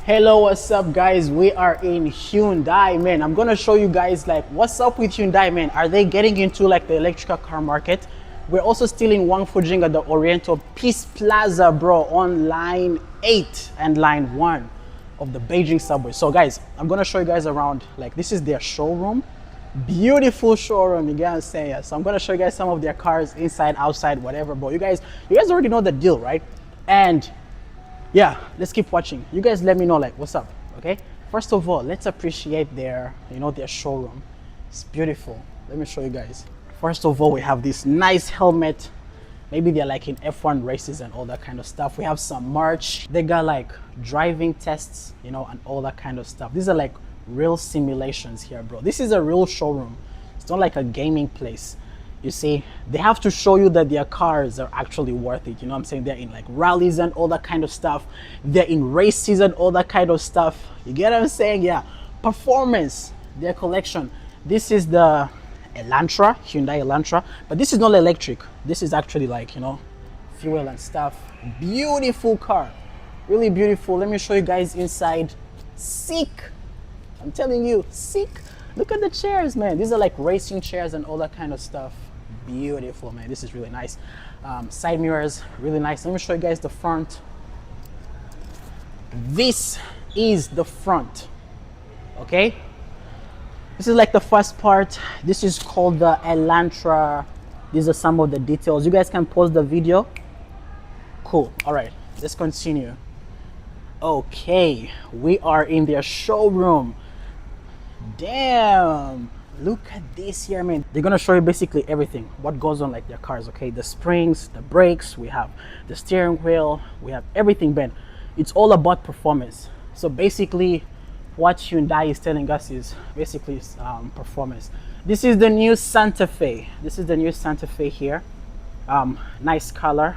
Hello, what's up guys? We are in Hyundai, man. I'm gonna show you guys like what's up with Hyundai, man. Are they getting into like the electrical car market? We're also still in Wangfujing at the Oriental Peace Plaza, bro, on line 8 and line 1 of the Beijing subway. So guys, I'm gonna show you guys around. Like, this is their showroom. Beautiful showroom, you get what I'm saying? Yeah. So I'm gonna show you guys some of their cars inside, outside, whatever, bro. You guys already know the deal, right? And yeah, let's keep watching. You guys let me know like what's up, okay? First of all, let's appreciate their their showroom. It's beautiful. Let me show you guys. First of all, we have this nice helmet. Maybe they're like in F1 races and all that kind of stuff. We have some merch. They got like driving tests, and all that kind of stuff. These are like real simulations here, bro. This is a real showroom. It's not like a gaming place. You see, they have to show you that their cars are actually worth it. You know what I'm saying? They're in like rallies and all that kind of stuff. They're in races and all that kind of stuff. You get what I'm saying? Yeah. Performance, their collection. This is the Elantra, Hyundai Elantra. But this is not electric. This is actually like, fuel and stuff. Beautiful car. Really beautiful. Let me show you guys inside. Sick. I'm telling you, sick. Look at the chairs, man. These are like racing chairs and all that kind of stuff. Beautiful, man. This is really nice. Side mirrors, really nice. Let me show you guys the front. This is the front, okay? This is like the first part. This is called the Elantra. These are some of the details. You guys can pause the video. Cool. All right, let's continue. Okay, we are in their showroom. Damn, look at this here, man. They're gonna show you basically everything what goes on like their cars, okay? The springs, the brakes, we have the steering wheel, we have everything, man. It's all about performance. So basically what Hyundai is telling us is basically performance. This is the new Santa Fe. This is the new Santa Fe here. Nice color.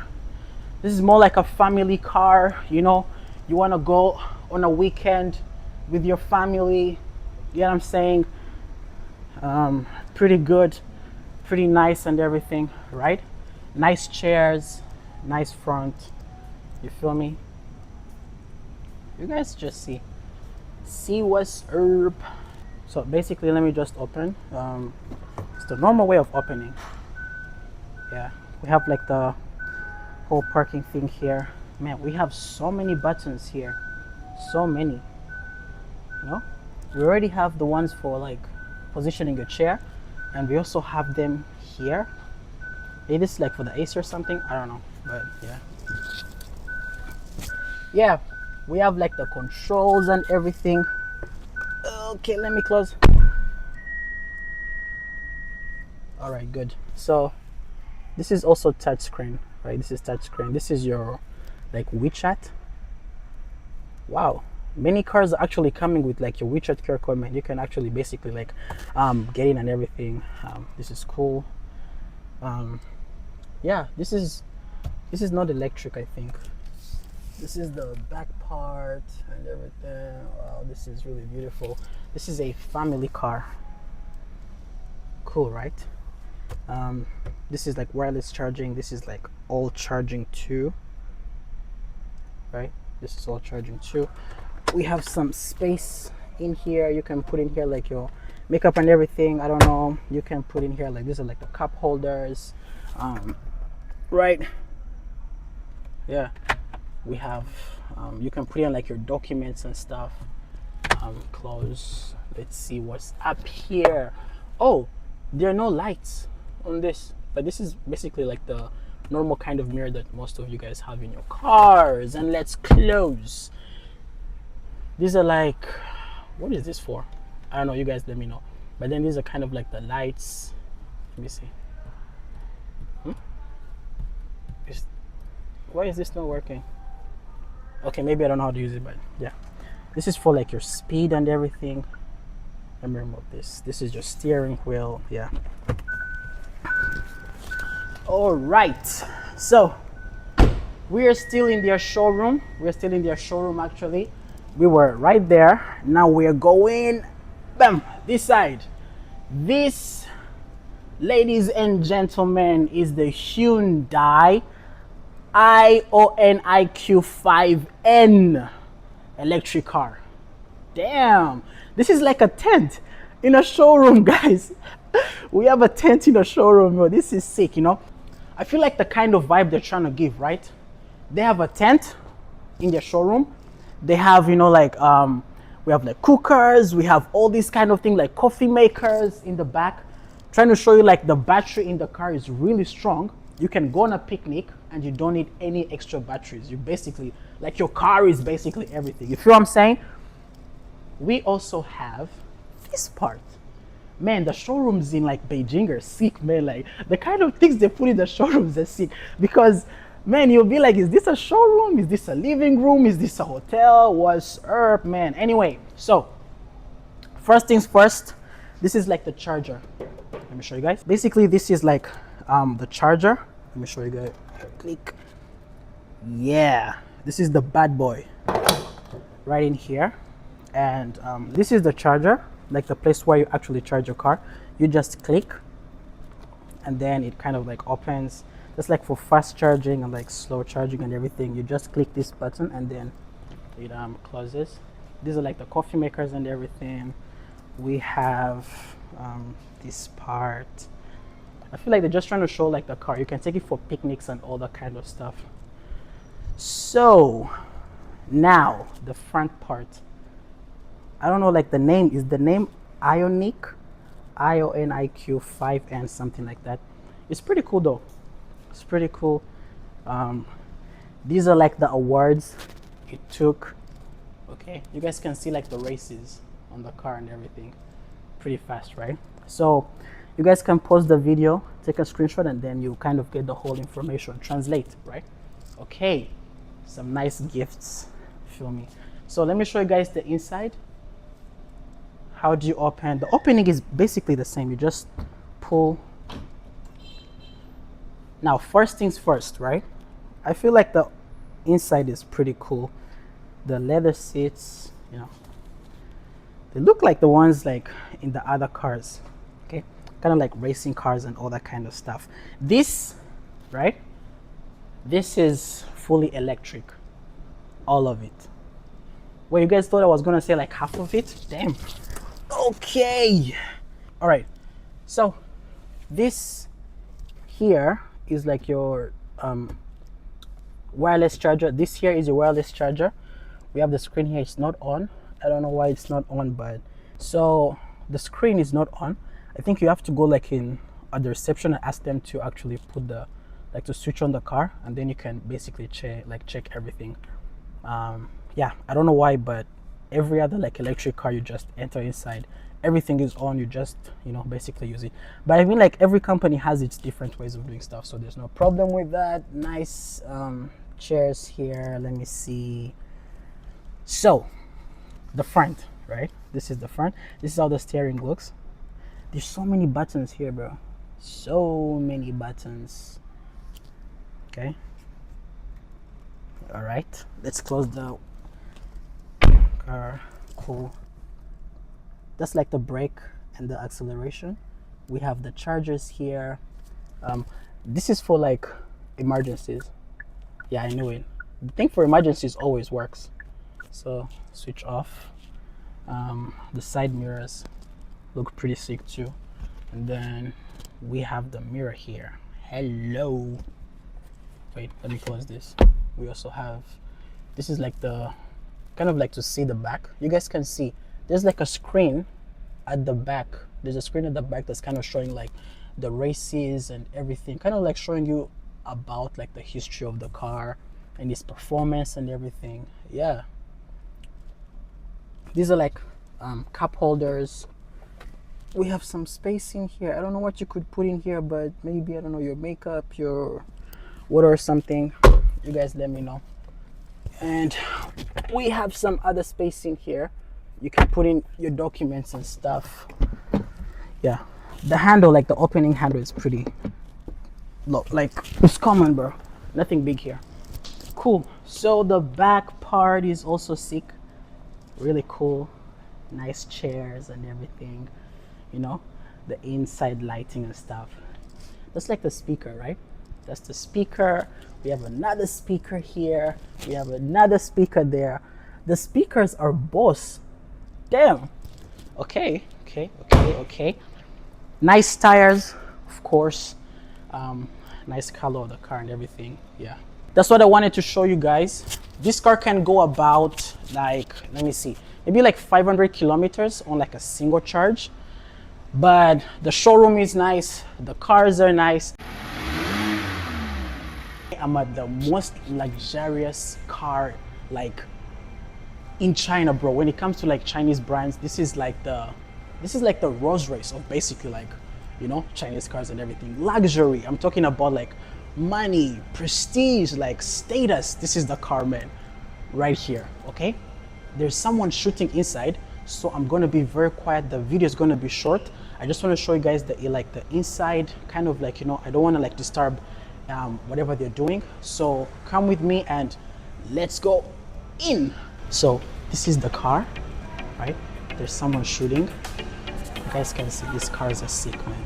This is more like a family car. You want to go on a weekend with your family. You know what I'm saying? Pretty good, pretty nice and everything, right? Nice chairs, nice front. You feel me? You guys just see what's up. So basically, let me just open. It's the normal way of opening. Yeah, we have like the whole parking thing here. Man, we have so many buttons here. So many. We already have the ones for like positioning your chair, and we also have them here. Maybe this is like for the AC or something, I don't know, but yeah, we have like the controls and everything. Okay, let me close. All right, good. So this is also touchscreen, right? This is touchscreen. This is your like WeChat. Wow, many cars are actually coming with like your WeChat QR code, man. You can actually basically like get in and everything. This is cool. Yeah, this is not electric, I think. This is the back part and everything. Wow, this is really beautiful. This is a family car. Cool, right? This is like wireless charging. This is like all charging too, right? This is all charging too. We have some space in here. You can put in here like your makeup and everything. I don't know. You can put in here like these are like the cup holders, right? Yeah, we have. You can put in like your documents and stuff. Close. Let's see what's up here. Oh, there are no lights on this, but this is basically like the normal kind of mirror that most of you guys have in your cars. And let's close. These are like, what is this for? I don't know, you guys let me know. But then these are kind of like the lights. Let me see. Why is this not working? Okay, maybe I don't know how to use it, but yeah. This is for like your speed and everything. Let me remove this. This is your steering wheel, yeah. All right, so we are still in their showroom. We're still in their showroom actually. We were right there. Now we're going, bam, this side. This, ladies and gentlemen, is the Hyundai IONIQ 5N. electric car. Damn, this is like a tent in a showroom, guys. We have a tent in a showroom, bro. This is sick, you know. I feel like the kind of vibe they're trying to give, right? They have a tent in their showroom. They have, you know, like we have like cookers, we have all these kind of things like coffee makers in the back, trying to show you like the battery in the car is really strong. You can go on a picnic and you don't need any extra batteries. You basically, like, your car is basically everything. You feel what I'm saying? We also have this part. Man, the showrooms in like Beijing are sick, man. Like the kind of things they put in the showrooms are sick, because man, you'll be like, is this a showroom? Is this a living room? Is this a hotel? What's up, man? Anyway, so first things first, this is like the charger. Let me show you guys. Basically, this is like the charger. Let me show you guys. Click. Yeah, this is the bad boy right in here. And this is the charger, like the place where you actually charge your car. You just click and then it kind of like opens. That's like for fast charging and like slow charging and everything. You just click this button and then it closes. These are like the coffee makers and everything. We have this part. I feel like they're just trying to show like the car. You can take it for picnics and all that kind of stuff. So now the front part. I don't know, like the name, is the name Ioniq, IONIQ 5N, something like that. It's pretty cool though. It's pretty cool. These are like the awards it took. Okay, you guys can see like the races on the car and everything. Pretty fast, right? So you guys can pause the video, take a screenshot, and then you kind of get the whole information, translate, right? Okay, some nice gifts, feel me. So let me show you guys the inside. How do you open? The opening is basically the same. You just pull. Now, first things first, right? I feel like the inside is pretty cool. The leather seats, you know, they look like the ones like in the other cars, okay? Kind of like racing cars and all that kind of stuff. This, right? This is fully electric, all of it. Well, you guys thought I was gonna say like half of it? Damn. Okay. All right. So this here is like your wireless charger. This here is your wireless charger. We have the screen here. It's not on. I don't know why it's not on, but so the screen is not on. I think you have to go like in at the reception and ask them to actually put the like to switch on the car, and then you can basically check everything. Yeah, I don't know why, but every other like electric car, you just enter inside, everything is on, you just, you know, basically use it. But I mean, like every company has its different ways of doing stuff, so there's no problem with that. Nice chairs here. Let me see. So the front, right? This is the front. This is how the steering looks. There's so many buttons here, bro. So many buttons. Okay, all right, let's close the car. Cool. That's like the brake and the acceleration. We have the chargers here. This is for like emergencies. Yeah, I knew it. The thing for emergencies always works. So switch off. The side mirrors look pretty sick too. And then we have the mirror here. Hello. Wait, let me close this. We also have, this is like the kind of like to see the back. You guys can see there's like a screen at the back. There's a screen at the back that's kind of showing like the races and everything, kind of like showing you about like the history of the car and its performance and everything. Yeah, these are like cup holders. We have some space in here. I don't know what you could put in here, but maybe, I don't know, your makeup, your water or something. You guys let me know. And we have some other space in here. You can put in your documents and stuff. Yeah, the handle, like the opening handle, is pretty low, like it's common, bro. Nothing big here. Cool. So the back part is also sick. Really cool. Nice chairs and everything, you know, the inside lighting and stuff. That's like the speaker, right? That's the speaker. We have another speaker here. We have another speaker there. The speakers are Bose. Damn. Okay, okay, okay, okay. Nice tires, of course. Nice color of the car and everything. Yeah, that's what I wanted to show you guys. This car can go about like, let me see, maybe like 500 kilometers on like a single charge. But the showroom is nice. The cars are nice. I'm at the most luxurious car like in China, bro. When it comes to like Chinese brands, this is like the Rolls Royce of basically like, you know, Chinese cars and everything. Luxury. I'm talking about like money, prestige, like status. This is the car, man, right here. Okay, there's someone shooting inside, so I'm gonna be very quiet. The video is gonna be short. I just want to show you guys the inside, kind of like, you know, I don't want to like disturb whatever they're doing. So come with me and let's go in. So this is the car, right? There's someone shooting. You guys can see these cars are sick, man.